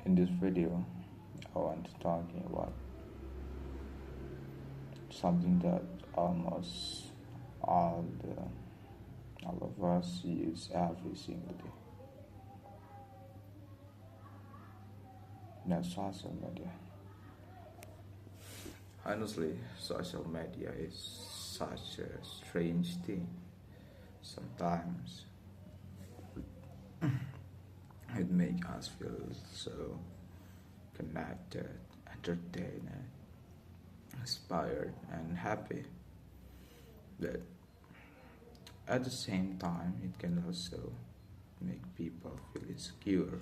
In this video, I want to talk about something that almost all of us use every single day. That's social media. Honestly, social media is such a strange thing. Sometimes it makes us feel so connected, entertained, inspired, and happy. But at the same time, it can also make people feel insecure,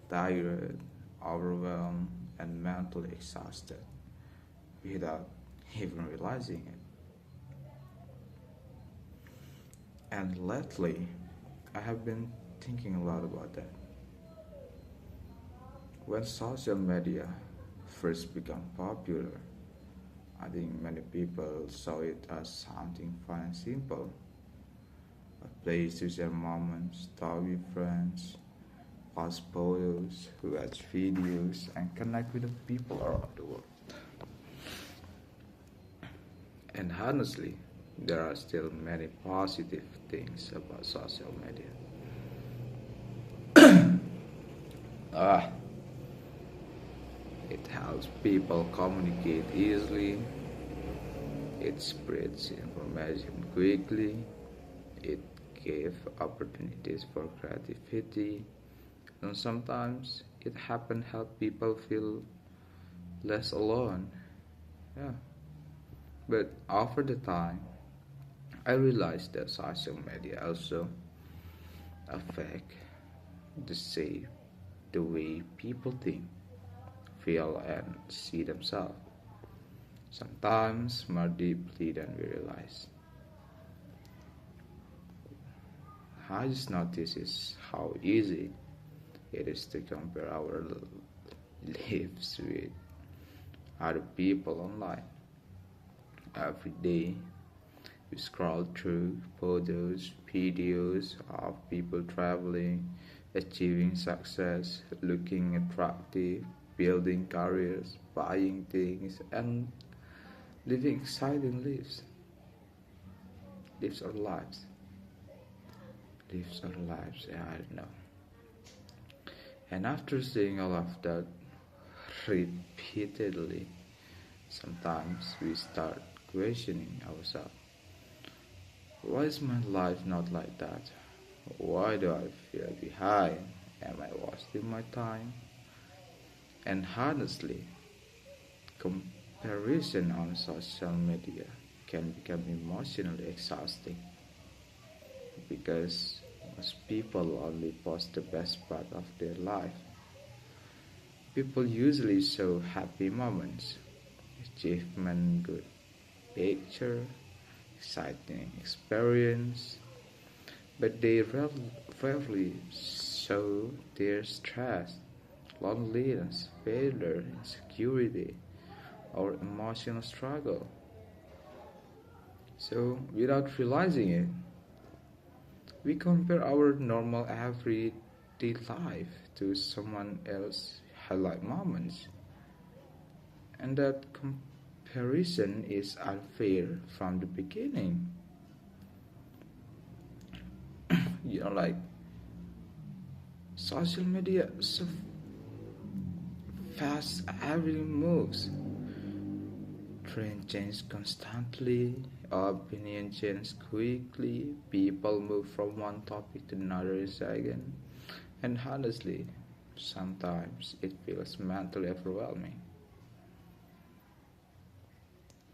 tired, overwhelmed, and mentally exhausted without even realizing it. And lately, I have been thinking a lot about that. When social media first became popular, I think many people saw it as something fun and simple, a place to share moments, talk with friends, post photos, watch videos, and connect with the people around the world. And honestly, there are still many positive things about social media. Ah, it helps people communicate easily, it spreads information quickly, it gives opportunities for creativity, and sometimes it happen help people feel less alone. Yeah. But over the time, I realized that social media also affect the shape, the way people think, feel, and see themselves. Sometimes more deeply than we realize. I just notice is how easy it is to compare our lives with other people online. Every day we scroll through photos, videos of people traveling, achieving success, looking attractive, building careers, buying things, and living exciting lives. Lives our lives. Lives our lives, yeah, I don't know. And after seeing all of that repeatedly, sometimes we start questioning ourselves. Why is my life not like that? Why do I feel behind? Am I wasting my time? And honestly, comparison on social media can become emotionally exhausting because most people only post the best part of their life. People usually show happy moments, achievement, good picture, exciting experience, but they rarely show their stress, loneliness, failure, insecurity, or emotional struggle. So, without realizing it, we compare our normal everyday life to someone else's highlight moments. And that comparison is unfair from the beginning. Like social media so fast, everything moves. Trend change constantly, opinion change quickly, people move from one topic to another in a second. And honestly, sometimes it feels mentally overwhelming.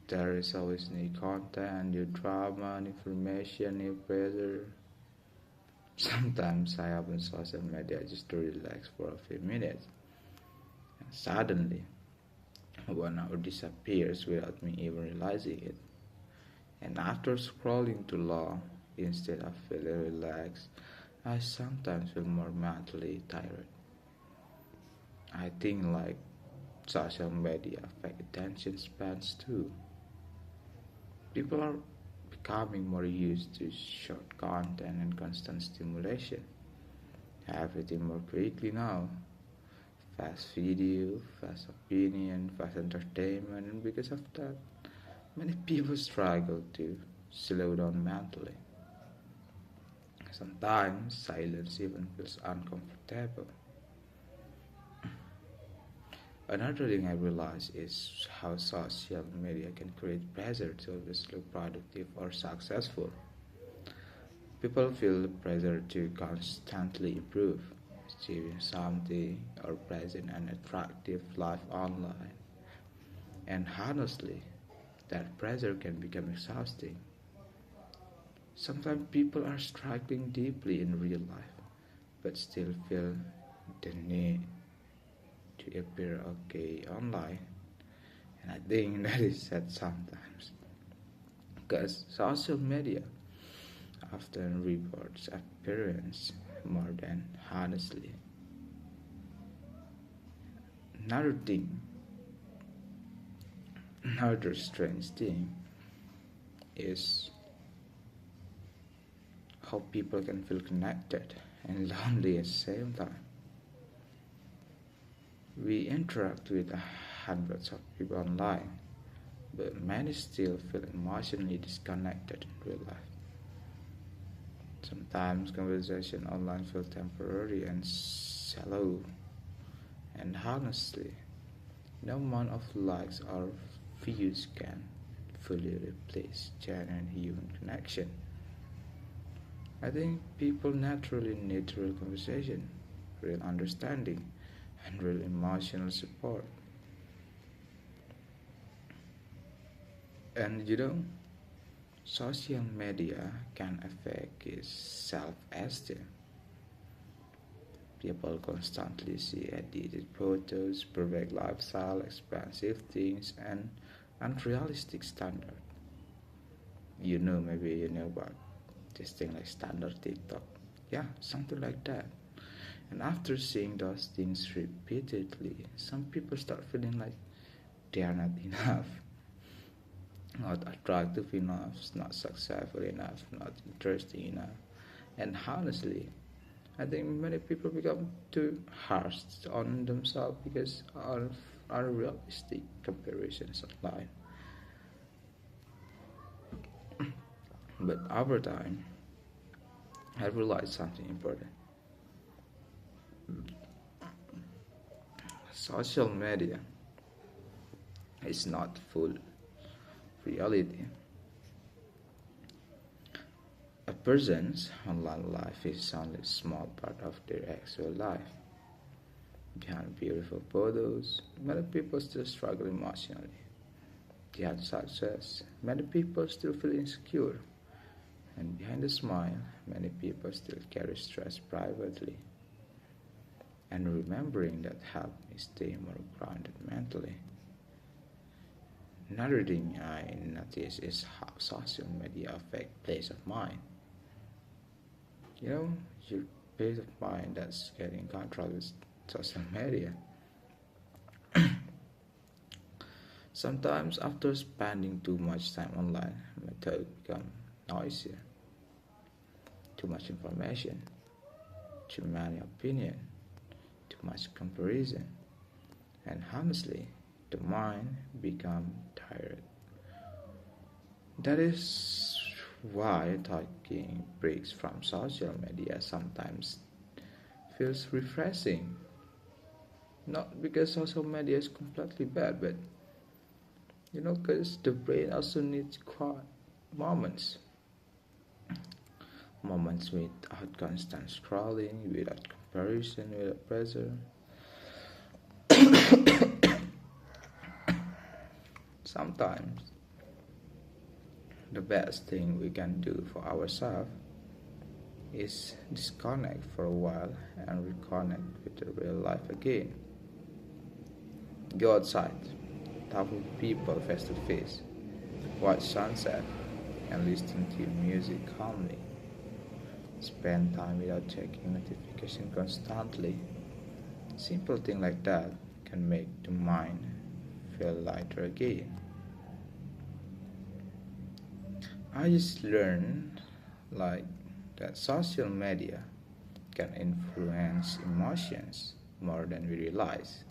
There is always new content, new drama, new information, new pressure. Sometimes I open social media just to relax for a few minutes. And suddenly, 1 hour disappears without me even realizing it. And after scrolling too long, instead of feeling relaxed, I sometimes feel more mentally tired. I think like social media affect attention spans too. People are becoming more used to short content and constant stimulation. Everything more quickly now. fast video, fast opinion, fast entertainment, and because of that, many people struggle to slow down mentally. Sometimes silence even feels uncomfortable. Another thing I realize is how social media can create pressure to always look productive or successful. People feel pressure to constantly improve, achieving something, or present an attractive life online. And honestly, that pressure can become exhausting. Sometimes people are struggling deeply in real life, but still feel the need to appear okay online. And I think that is sad sometimes. Because social media often rewards appearance more than honestly. Another thing, another strange thing is how people can feel connected and lonely at the same time. We interact with hundreds of people online, but many still feel emotionally disconnected in real life. Sometimes conversation online feel temporary and shallow, and honestly, no amount of likes or views can fully replace genuine human connection. I think people naturally need real conversation, real understanding, and real emotional support. And social media can affect his self esteem. People constantly see edited photos, perfect lifestyle, expensive things, and unrealistic standards. Maybe you know about this thing like standard TikTok. Yeah, something like that. And after seeing those things repeatedly, some people start feeling like they are not enough, not attractive enough, not successful enough, not interesting enough. And honestly, I think many people become too harsh on themselves because of unrealistic comparisons online. But over time, I realized something important. Social media is not full reality. A person's online life is only a small part of their actual life. Behind beautiful photos, many people still struggle emotionally. Behind success, many people still feel insecure. And behind the smile, many people still carry stress privately. And remembering that helped me stay more grounded mentally. Another thing I notice is how social media affect place of mind. You know, your peace of mind that's getting control with social media. Sometimes after spending too much time online, my thoughts become noisier, too much information, too many opinions, too much comparison, and honestly, the mind become tired. That is why taking breaks from social media sometimes feels refreshing. Not because social media is completely bad, but because the brain also needs quiet moments. Moments without constant scrolling, without comparison, without pressure. Sometimes the best thing we can do for ourselves is disconnect for a while and reconnect with the real life again. Go outside, talk with people face to face, watch sunset, and listen to music calmly. Spend time without checking notification constantly. Simple thing like that can make the mind feel lighter again. I just learned like that social media can influence emotions more than we realize.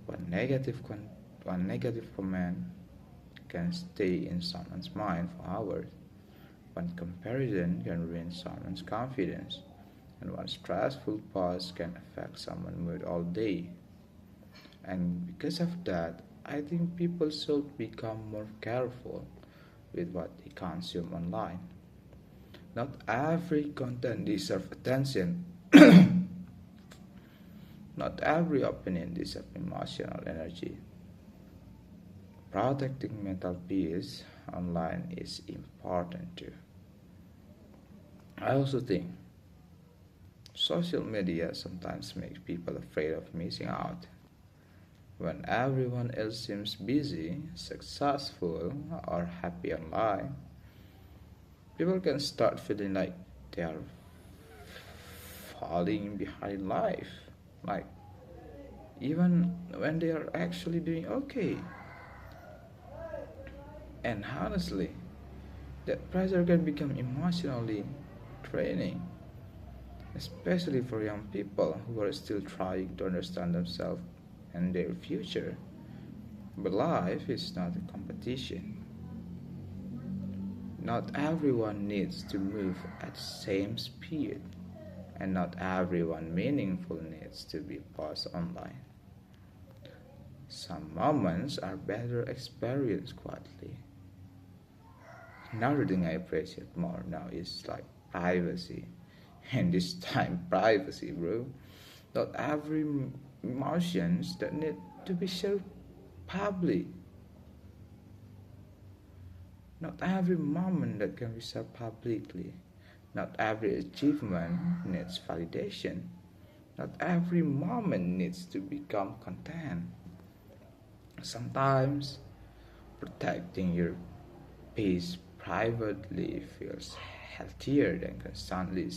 One negative, one negative comment can stay in someone's mind for hours. One comparison can ruin someone's confidence, and one stressful pause can affect someone's mood all day. And because of that, I think people should become more careful with what they consume online. Not every content deserves attention. Not every opinion deserves emotional energy. Protecting mental peace online is important too. I also think social media sometimes makes people afraid of missing out. When everyone else seems busy, successful, or happy online, people can start feeling like they are falling behind life. Like, even when they are actually doing okay. And honestly, that pressure can become emotionally draining, especially for young people who are still trying to understand themselves and their future. But life is not a competition. Not everyone needs to move at the same speed, and not everyone meaningful needs to be posted online. Some moments are better experienced quietly. Another thing I appreciate more now is like privacy. And this time, privacy, bro. Not every emotions that need to be shared public. Not every moment that can be shared publicly. Not every achievement needs validation. Not every moment needs to become content. Sometimes protecting your peace privately feels healthier than constantly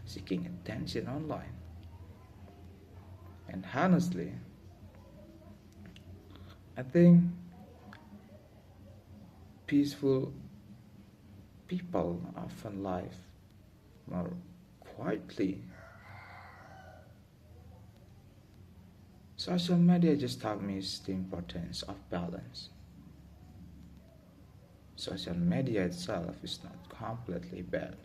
seeking attention online. And honestly, I think peaceful people often live more quietly. Social media just taught me the importance of balance. Social media itself is not completely bad.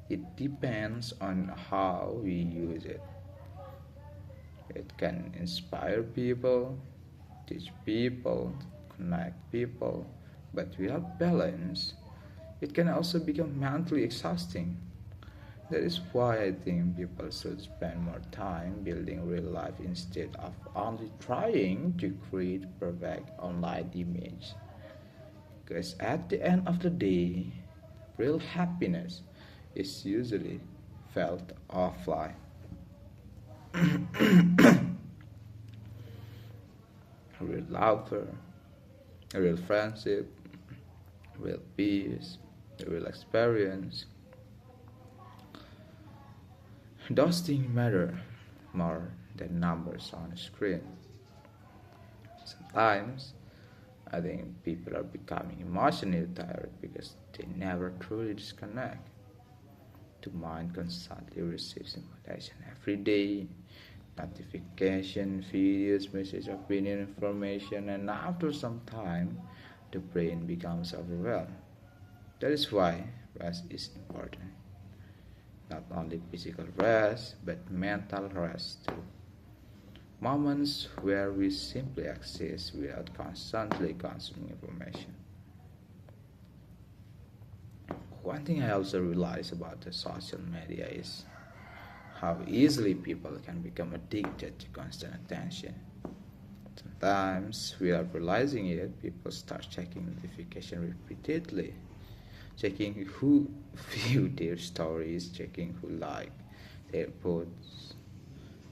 It depends on how we use it. It can inspire people, teach people, connect people, but without balance, it can also become mentally exhausting. That is why I think people should spend more time building real life instead of only trying to create perfect online image. Because at the end of the day, real happiness is usually felt offline. A real laughter, a real friendship, real peace, a real experience. Those things matter more than numbers on a screen. Sometimes I think people are becoming emotionally tired because they never truly disconnect. The mind constantly receives information every day, notification, videos, message, opinion, information, and after some time, the brain becomes overwhelmed. That is why rest is important. Not only physical rest, but mental rest too. Moments where we simply exist without constantly consuming information. One thing I also realize about the social media is how easily people can become addicted to constant attention. Sometimes, without realizing it, people start checking notification repeatedly, checking who viewed their stories, checking who liked their posts,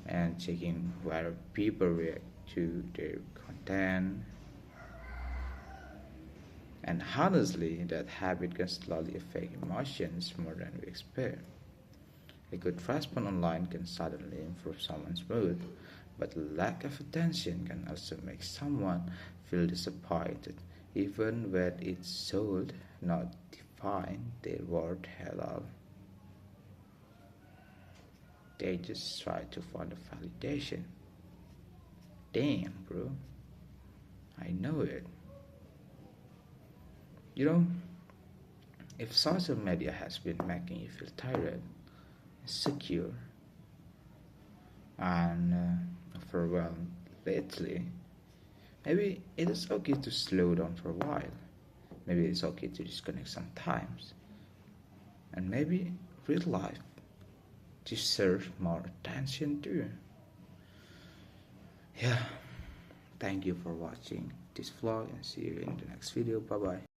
and checking whether people react to their content. And honestly, that habit can slowly affect emotions more than we expect. A good response online can suddenly improve someone's mood, but lack of attention can also make someone feel disappointed, even when it should not define their worth at all. they just try to find a validation. Damn, bro. I know it. You know, if social media has been making you feel tired, insecure, and overwhelmed lately, maybe it is okay to slow down for a while. Maybe it's okay to disconnect sometimes. And maybe real life deserves more attention too. Yeah, thank you for watching this vlog and see you in the next video. Bye bye.